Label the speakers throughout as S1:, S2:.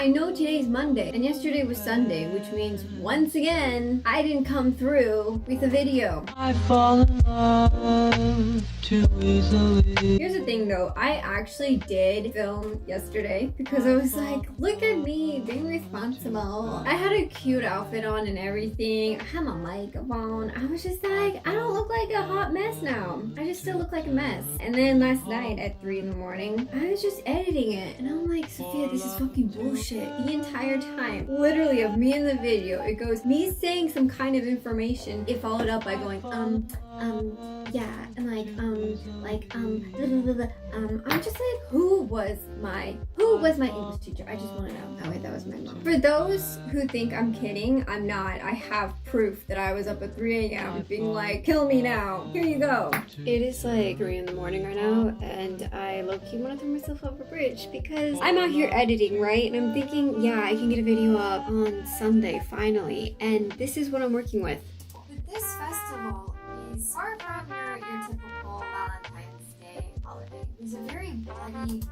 S1: I know today's Monday and yesterday was Sunday, which means once again, I didn't come through with a video.
S2: I fall in love too easily.
S1: Here's the thing though, I actually did film yesterday because I was like, look at me being responsible. I had a cute outfit on and everything. I had my microphone. I was just like, I don't look like a hot mess now. I just still look like a mess. And then last night at 3 in the morning, I was just editing it and I'm like, Sophia, this is fucking bullshit. The entire time, literally of me in the video, it goes me saying some kind of information, it followed up by going, yeah, and I'm just like, who was my English teacher? I just want to know. Oh wait, that was my mom. For those who think I'm kidding, I'm not. I have proof that I was up at 3 a.m. being like, kill me now. Here you go. It is like 3 in the morning right now, and I low-key want to throw myself off a bridge because I'm out here editing, right? And I'm thinking, yeah, I can get a video up on Sunday finally, and this is what I'm working with. But this festival is far from your typical Valentine's Day holiday. It's a very bloody...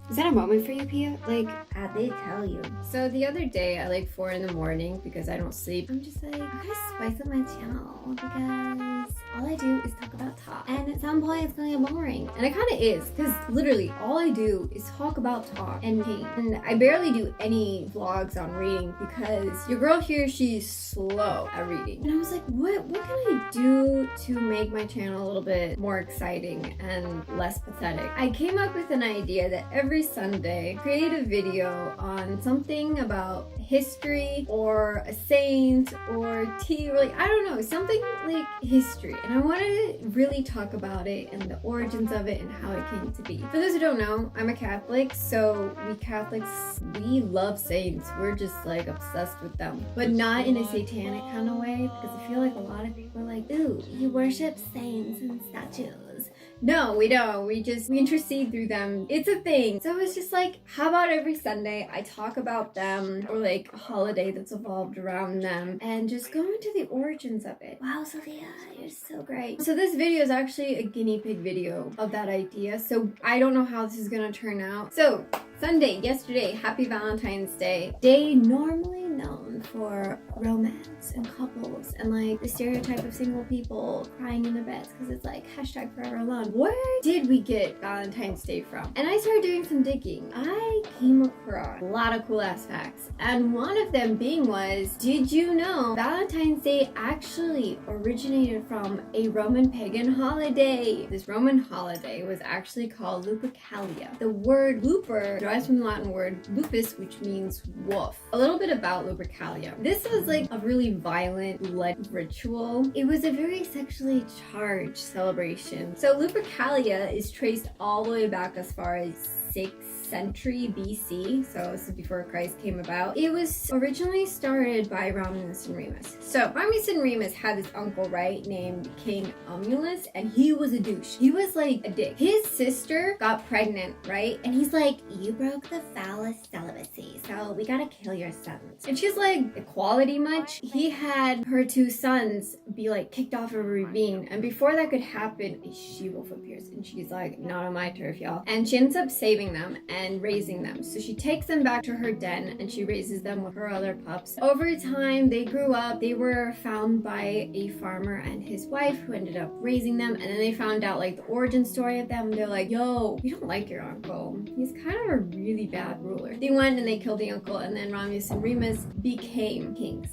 S1: Is that a moment for you, Pia? Like, how'd they tell you? So the other day at like 4 in the morning, because I don't sleep, I'm just like, I gotta spice up my channel because all I do is talk about talk. And at some point it's gonna get boring. And it kinda is, because literally all I do is talk about talk and paint. And I barely do any vlogs on reading because your girl here, she's slow at reading. And I was like, what can I do to make my channel a little bit more exciting and less pathetic? I came up with an idea that every Sunday, create a video on something about history or a saint or tea, or like, I don't know, something like history. And I want to really talk about it and the origins of it and how it came to be. For those who don't know, I'm a Catholic, so we Catholics, we love saints. We're just like obsessed with them, but not in a satanic kind of way, because I feel like a lot of people are like, ooh, you worship saints and statues. No, we don't. We intercede through them. It's a thing. So it's just like, how about every Sunday I talk about them or like a holiday that's evolved around them and just go into the origins of it. Wow, Sophia, you're so great. So this video is actually a guinea pig video of that idea. So I don't know how this is gonna turn out. So Sunday, yesterday, happy Valentine's Day. Day normally known for romance and couples and like the stereotype of single people crying in their beds because it's like hashtag forever alone. Where did we get Valentine's Day from? And I started doing some digging. I came across a lot of cool ass facts, and one of them being was, did you know Valentine's Day actually originated from a Roman pagan holiday? This Roman holiday was actually called Lupercalia. The word luper derives from the Latin word lupus, which means wolf. A little bit about Lupercalia. This was like a really violent blood ritual. It was a very sexually charged celebration. So Lupercalia is traced all the way back as far as 6th century BC, so this is before Christ came about. It was originally started by Romulus and Remus. So Romulus and Remus had this uncle, right, named King Romulus, and he was a douche. He was like a dick. His sister got pregnant, right, and he's like, you broke the vow of celibacy, so we gotta kill your sons. And she's like, equality much? He had her 2 sons be like kicked off of a ravine, and before that could happen, a she-wolf appears, and she's like, not on my turf, y'all. And she ends up saving them and raising them. So she takes them back to her den and she raises them with her other pups. Over time, they grew up. They were found by a farmer and his wife who ended up raising them. And then they found out like the origin story of them. They're like, yo, we don't like your uncle. He's kind of a really bad ruler. They went and they killed the uncle, and then Romulus and Remus became kings.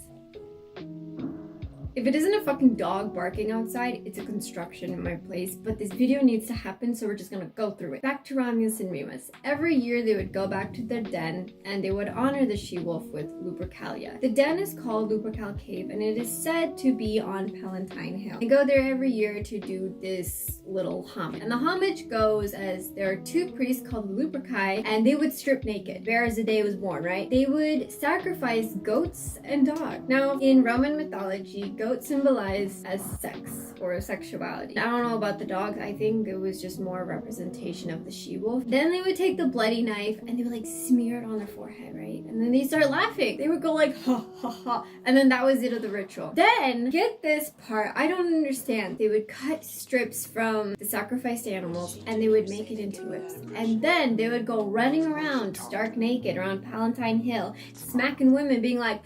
S1: If it isn't a fucking dog barking outside, it's a construction in my place, but this video needs to happen, so we're just gonna go through it. Back to Romulus and Remus. Every year they would go back to their den and they would honor the she-wolf with Lupercalia. The den is called Lupercal Cave, and it is said to be on Valentine Hill. They go there every year to do this little homage. And the homage goes as there are 2 priests called the Luperci, and they would strip naked, bare as the day was born, right? They would sacrifice goats and dogs. Now, in Roman mythology, goat symbolized as sex or sexuality. I don't know about the dogs. I think it was just more a representation of the she-wolf. Then they would take the bloody knife and they would like smear it on their forehead, right? And then they start laughing. They would go like, ha, ha, ha. And then that was it of the ritual. Then, get this part. I don't understand. They would cut strips from the sacrificed animals and they would make it into whips. And then they would go running around stark naked around Valentine Hill, smacking women, being like,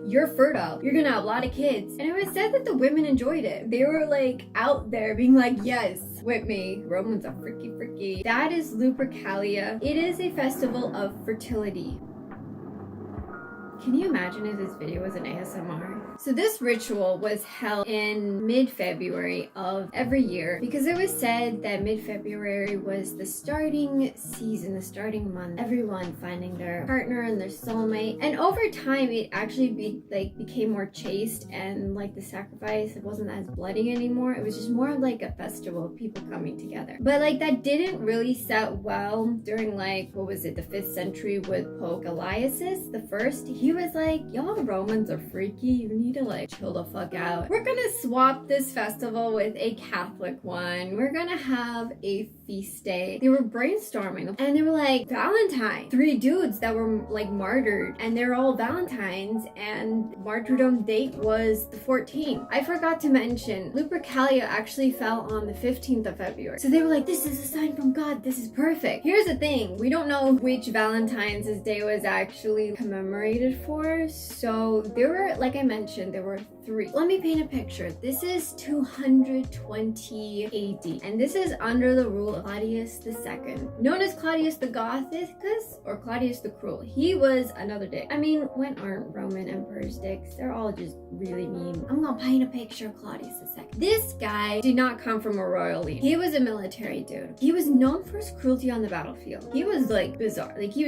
S1: you're fertile. You're gonna have a lot of kids. And it was said that the women enjoyed it. They were like out there being like, yes, with me. Romans are freaky. That is Lupercalia. It is a festival of fertility. Can you imagine if this video was an ASMR? So this ritual was held in mid-February of every year because it was said that mid-February was the starting season, the starting month, everyone finding their partner and their soulmate. And over time, it actually became more chaste and like the sacrifice, it wasn't as bloody anymore. It was just more of like a festival of people coming together. But like that didn't really set well during like, what was it, the 5th century with Pope Claudius I. He was like, y'all Romans are freaky. You need to like chill the fuck out. We're gonna swap this festival with a Catholic one. We're gonna have a feast day. They were brainstorming and they were like, Valentine. 3 dudes that were like martyred and they're all Valentines and martyrdom date was the 14th. I forgot to mention, Lupercalia actually fell on the 15th of February. So they were like, this is a sign from God. This is perfect. Here's the thing. We don't know which Valentine's day was actually commemorated for. So there were, like I mentioned, there were 3. Let me paint a picture. This is 220 AD and this is under the rule of Claudius II, known as Claudius the Gothicus or Claudius the Cruel. He was another dick. I mean, when aren't Roman emperors dicks? They're all just really mean. I'm gonna paint a picture of Claudius II. This guy did not come from a royal line. He was a military dude. He was known for his cruelty on the battlefield. He was like bizarre. Like he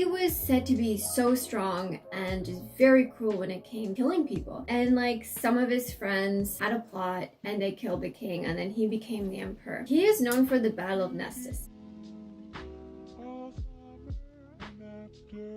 S1: was said to be so strong and just very cruel when it came to killing people. And like some of his friends had a plot and they killed the king and then he became the emperor. He is known for the Battle of Nessus.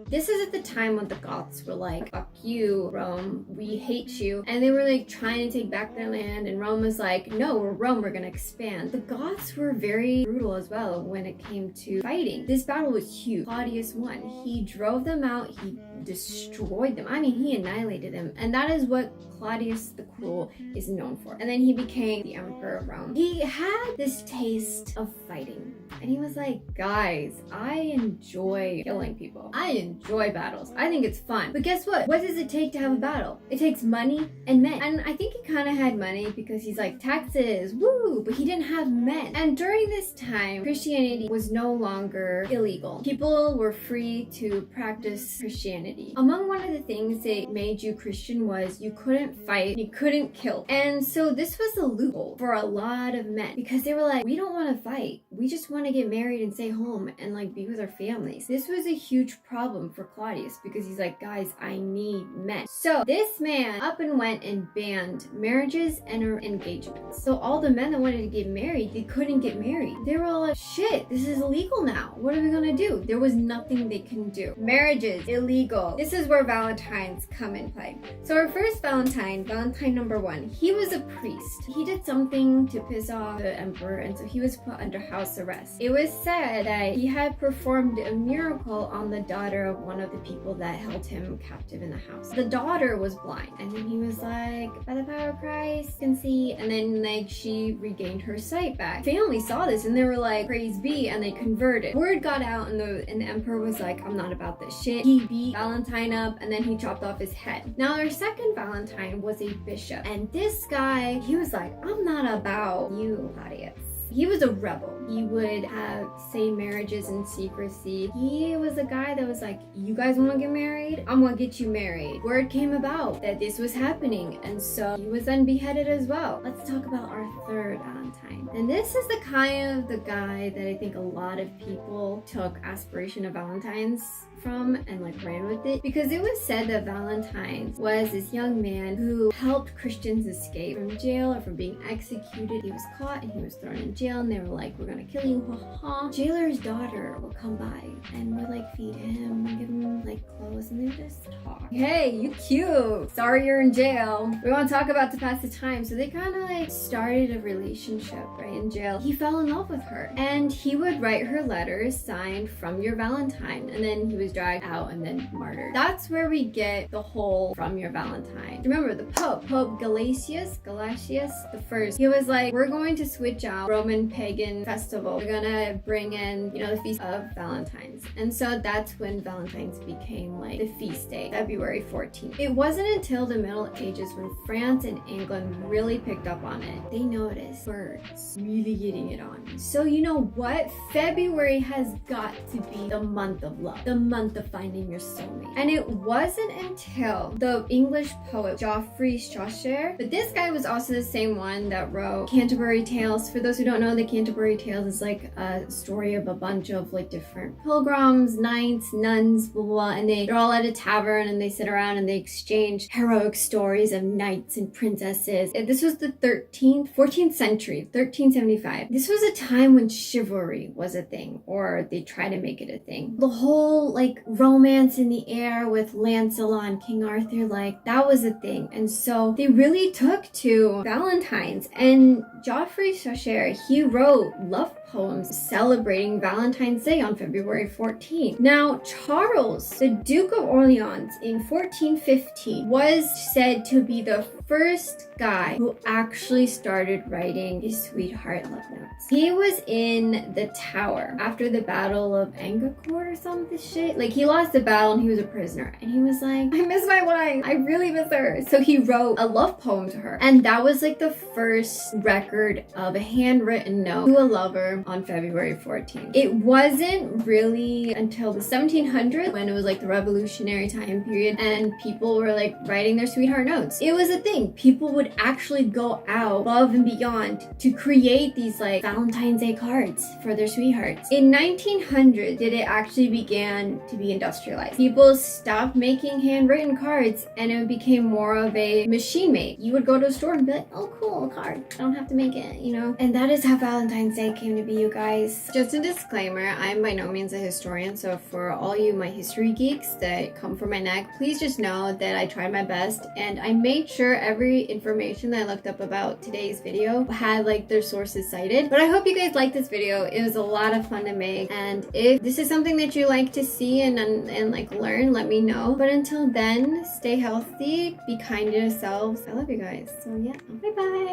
S1: This is at the time when the Goths were like, fuck you, Rome, we hate you. And they were like trying to take back their land and Rome was like, no, we're Rome, we're gonna expand. The Goths were very brutal as well when it came to fighting. This battle was huge. Claudius won. He drove them out, he destroyed them. I mean, he annihilated them. And that is what Claudius the Cruel is known for. And then he became the emperor of Rome. He had this taste of fighting. And he was like, guys, I enjoy killing people. I enjoy battles. I think it's fun. But guess what? What does it take to have a battle? It takes money and men. And I think he kind of had money because he's like, taxes, woo, but he didn't have men. And during this time, Christianity was no longer illegal. People were free to practice Christianity. Among one of the things that made you Christian was you couldn't fight, you couldn't kill. And so this was a loophole for a lot of men because they were like, we don't want to fight. We just want to get married and stay home and like be with our families. This was a huge problem for Claudius because he's like, guys, I need men. So this man up and went and banned marriages and engagements. So all the men that wanted to get married, they couldn't get married. They were all like, shit, this is illegal now. What are we gonna do? There was nothing they can do. Marriages, illegal. This is where Valentines come in play. So our first Valentine, Valentine number 1, he was a priest. He did something to piss off the emperor and so he was put under house arrest. It was said that he had performed a miracle on the daughter of one of the people that held him captive in the house. The daughter was blind and then he was like, by the power of Christ, can see. And then like she regained her sight back. Family saw this and they were like, praise be, and they converted. Word got out and the emperor was like, I'm not about this shit. He beat Valentine up and then he chopped off his head. Now our second Valentine was a bishop and this guy, he was like, I'm not about you, Claudius. He was a rebel. He would have same marriages in secrecy. He was a guy that was like, you guys want to get married? I'm gonna get you married. Word came about that this was happening and so he was then beheaded as well. Let's talk about our third Valentine. And this is the kind of the guy that I think a lot of people took aspiration of Valentine's from and like ran with it, because it was said that Valentine was this young man who helped Christians escape from jail or from being executed. He was caught and he was thrown in jail, and they were like, we're gonna kill you, haha. Jailer's daughter would come by and would like feed him and give him like clothes, and they would just talk. Hey, you cute, sorry you're in jail, we want to talk about to pass the time. So they kind of like started a relationship right in jail. He fell in love with her, and he would write her letters signed from your Valentine, and then he was dragged out and then martyred. That's where we get the whole from your Valentine. Remember the Pope Galatius the first, he was like, we're going to switch out Roman pagan festival, we're gonna bring in, you know, the feast of Valentines. And so that's when Valentine's became like the feast day, February 14th. It wasn't until the Middle Ages when France and England really picked up on it. They noticed birds really getting it on. So you know what? February has got to be the month of love, the month of finding your soulmate. And it wasn't until the English poet Geoffrey Chaucer, but this guy was also the same one that wrote Canterbury Tales. For those who don't know, the Canterbury Tales is like a story of a bunch of like different pilgrims, knights, nuns, blah, blah, blah, and they're all at a tavern and they sit around and they exchange heroic stories of knights and princesses. This was the 14th century, 1375. This was a time when chivalry was a thing, or they tried to make it a thing. The whole like romance in the air with Lancelot and King Arthur, like that was a thing. And so they really took to Valentine's, and Geoffrey Chaucer, he wrote love poems celebrating Valentine's Day on February 14th. Now, Charles, the Duke of Orleans in 1415 was said to be the first guy who actually started writing his sweetheart love notes. He was in the Tower after the Battle of Agincourt or something shit. Like he lost the battle and he was a prisoner, and he was like, I miss my wife, I really miss her. So he wrote a love poem to her, and that was like the first record of a handwritten note to a lover on February 14th. It wasn't really until the 1700s, when it was like the revolutionary time period and people were like writing their sweetheart notes. It was a thing. People would actually go out above and beyond to create these like Valentine's Day cards for their sweethearts. In 1900 did it actually began to be industrialized. People stopped making handwritten cards and it became more of a machine made. You would go to a store and be like, oh cool, a card, I don't have to make it, you know? And that is how Valentine's Day came to be, you guys. Just a disclaimer, I'm by no means a historian, so for all you my history geeks that come for my neck, please just know that I tried my best and I made sure every information that I looked up about today's video had like their sources cited. But I hope you guys liked this video. It was a lot of fun to make, and if this is something that you like to see and like learn, let me know. But until then, stay healthy, be kind to yourselves. I love you guys. So yeah, bye bye.